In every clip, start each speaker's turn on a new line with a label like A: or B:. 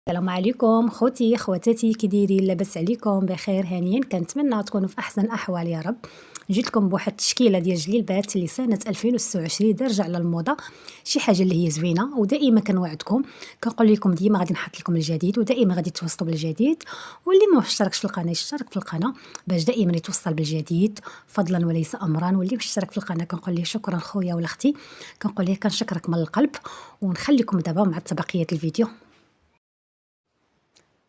A: السلام عليكم خوتي خواتاتي، كي دايرين؟ لاباس عليكم؟ بخير هانيين؟ كنتمنى تكونوا في احسن الاحوال يا رب. جيت لكم بواحد التشكيله ديال جليبات اللي سنه 2026 دارجه على الموضه، شي حاجه اللي هي زوينه. ودائما كنوعدكم، كنقول لكم ديما غادي نحط لكم الجديد، ودائما غادي توصلوا بالجديد. واللي ما مشتركش في القناه يشترك في القناه باش دائما يتوصل بالجديد فضلا وليس امرا. واللي مشترك في القناه كنقول ليه شكرا خويا ولا اختي، كنقول ليه كنشكرك من القلب. ونخليكم دابا مع بقيه الفيديو.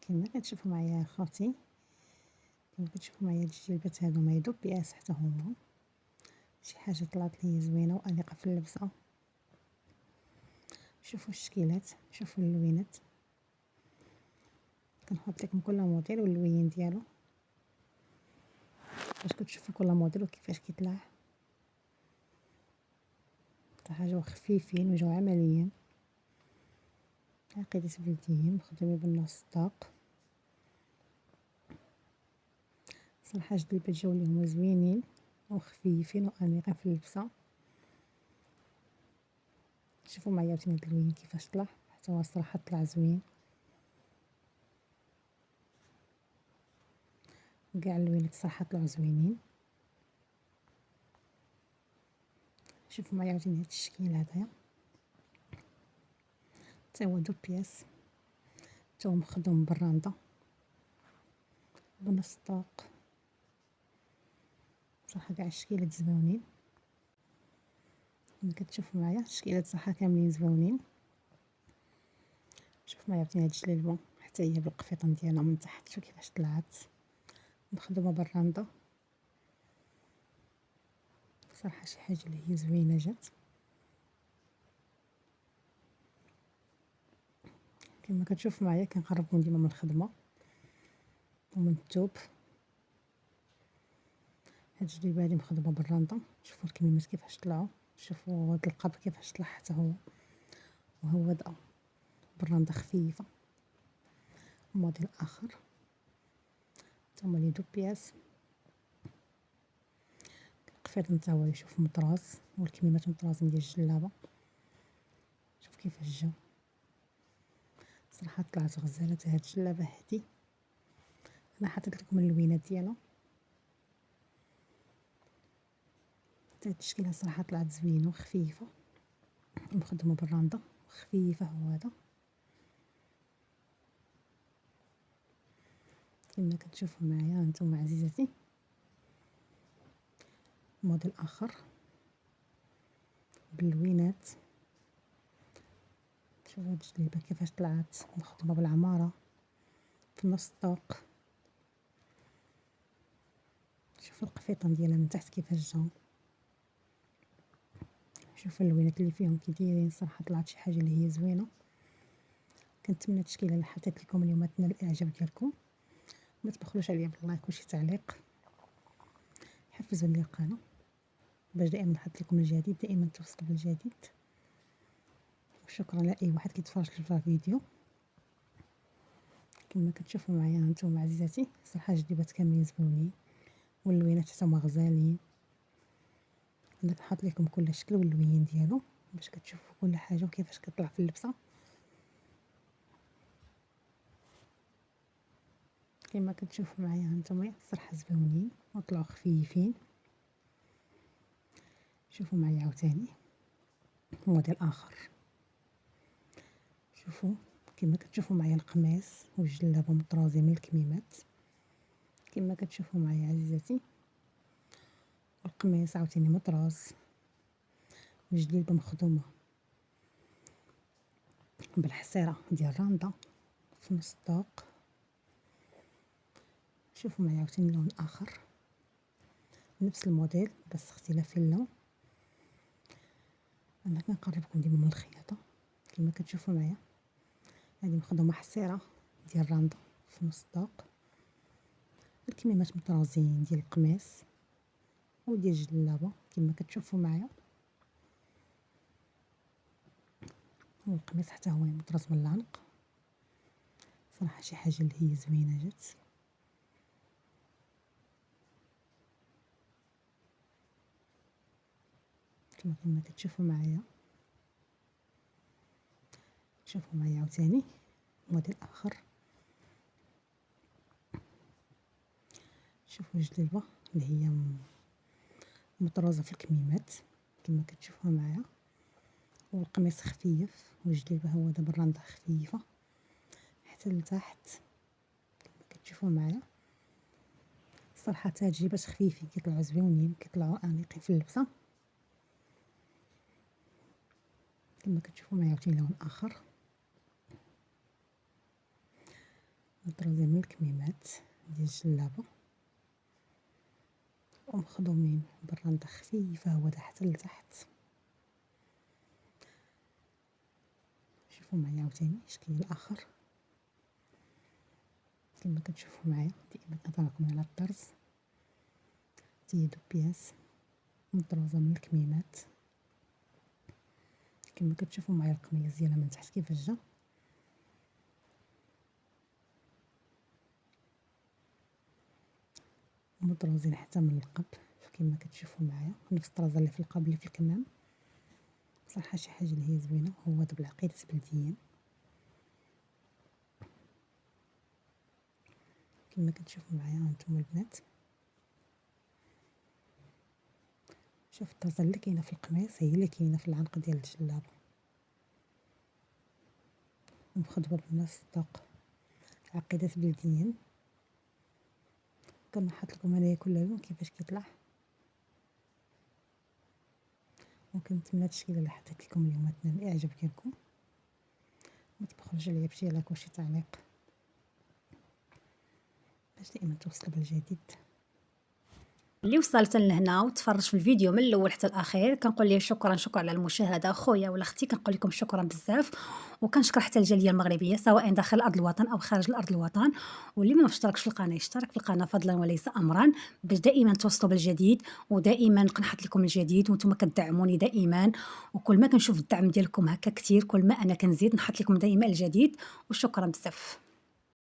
B: كما كتشوفوا معايا اخواتي، كما كتشوفوا معايا الجلبات هادو ما يدوب بياس حتى هما شي حاجه طلعت لي زوينه وانيقه في اللبسه. شوفوا الشكيلات، شوفوا اللوينات. كنحط لكم كل موديل واللوين ديالو باش كتشوفوا كل موديل وكيفاش كيطلع. حاجه خفيفين وجاو عمليين، عقيدة بلديين مخدومين بالنص طاق. صراحه جلبات جاو لي هما زوينين وخفيفين وانيقين في اللبسه. شوفوا معايا عاوتاني اللوين كيفاش طلع، حتى هو الصراحه طلع زوين. كاع اللوينات صراحه طلعوا زوينين. شوفوا معايا عاوتاني هاد الشكل هدايا، حتى هو دو بياس، حتى هو مخدوم بالراندا بنص طاق. صراحه كاع الشكيلات زوينين، كما كتشوفوا معايا الشكيلات صراحه كاملين زوينين. شوف معايا عاوتاني هاد الجليبه حتى هي بالقفيطان ديالها من تحت، شوف كيفاش طلعت مخدومه بالراندا. صراحه شي حاجه اللي هي زوينه جات. كما كتشوفوا معايا كنقربكم ديما من الخدمه ومن الثوب. هاد الجليبه هادي مخدومه بالراندا، شوفوا الكميمات كيفاش طلعوا، شوفوا هاد القب كيفاش طلع حتى هو، وهو دا بالراندا خفيفه. موديل اخر تا هما لي دو بياس، القفيط نتا هو يشوف مطراز والكميمات مطرازين ديال الجلابه. شوف كيفاش جا، صراحه طلعت غزاله هاد الجلابه هادي. انا حطيت لكم اللوينات ديالها. هاد التشكيله صراحه طلعت زوينه وخفيفه ومخدومه بالراندا وخفيفه. هو هذا كما كتشوفوا معايا هانتوما عزيزاتي. موديل اخر باللوينات. شوفوا هاد الجليبه كيفاش طلعت مخدومه بالعماره في نص الطوق. شوفوا القفيطان ديالها من تحت كيفاش جا. شوفوا اللوينات اللي فيهم كي دايرين، صراحه طلعت شي حاجه اللي هي زوينه. كنتمنى التشكيله اللي حطيت لكم اليوم تنال الاعجاب ديالكم. ما تبخلوش عليا باللايك وشي تعليق، حفزوا لي القناه باش دائما نحط لكم الجديد، دائما توصلوا بالجديد. وشكرا لاي واحد كيتفرج في الفيديو. كما كتشوفوا معايا هانتوما عزيزاتي، صراحه الجليبات كاملين زوينين واللوينات حتى هما غزالين. انا كنحط لكم كل شكل واللوين ديالو باش كتشوفوا كل حاجه وكيفاش كطلع في اللبسه. كما كتشوفوا معايا هانتوما صراحه زوينين وطلعوا خفيفين. شوفوا معايا عاوتاني موديل اخر. شوفوا كما كتشوفوا معايا القماص والجلابه مطرازين من الكميمات. كما كتشوفوا معايا عزيزاتي القميص عاوتاني مطراز والجليبه مخدومه بالحصيره ديال راندا في نص الطوق. شوفوا معايا عاوتاني لون اخر نفس الموديل بس اختلاف في اللون. انا كنقربكم ديما من الخياطه. كما كتشوفوا معايا هذه مخدومه حصيره ديال راندا في نص الطوق. الكميمات مطرازين ديال القميص وديال الجلابه كما كتشوفوا معايا. والقميص حتى هو مطرز من العنق. صراحه شي حاجه اللي هي زوينه جات. كما كتشوفوا معايا. شوفوا معايا عاوتاني موديل اخر. شوفوا الجليبه اللي هي مطروزه في الكميمات كما كتشوفوها معايا، والقميص خفيف، والجليبه هو دابا الرانده خفيفه حتى لتحت كما كتشوفوا معايا. صراحه هاد الجيبات خفيفين كيطلعوا زوينين، كيطلعوا انيقين في اللبسه كما كتشوفوا معايا. عاوتاني لون اخر مطروزين من الكميمات ديال الجلابه ومخدومين بالرانده خفيفه هو حتى لتحت. شوفوا معايا عاوتاني شكل اخر كما كتشوفوا معايا. دائما كنهضركم على الطرز تيدو بياس مطروزه من الكميمات كما كتشوفوا معايا. القميص ديالها من تحت كيفاش جا، مطروزين حتى من القبل كما كتشوفوا معايا، نفس الطرازه اللي في القبل اللي في الكمام. صراحه شي حاجه اللي هي زوينه، هو دابا العقيدة بلديين كما كتشوفوا معايا هانتوما البنات. شوف الطرزه اللي كاينه في القميص هي اللي كاينه في العنق ديال الجلابه، ومخدومه بنفس الذوق عقيدة بلديين. كنحط لكم انايا كل لون كيفاش كيطلع، وكنتمنى هاد التشكيله اللي حطيت لكم اليوم تنال الاعجاب ديالكم. ما تبخلوش عليا بشي لايك وشي تعليق باش دائما توصلوا بالجديد.
A: اللي وصلت لهنا وتفرج في الفيديو من الاول حتى الاخير كنقول ليه شكرا على المشاهده. خويا ولا اختي كنقول لكم شكرا بزاف، وكنشكر حتى الجاليه المغربيه سواء داخل ارض الوطن او خارج الارض الوطن. واللي ما اشتركش في القناه يشترك في القناه فضلا وليس امرا باش دائما توصلوا بالجديد، ودائما كنحط لكم الجديد وانتم كتدعموني دائما. وكل ما كنشوف الدعم ديالكم هكا كثير كل ما انا كنزيد نحط لكم دائما الجديد. وشكرا بزاف.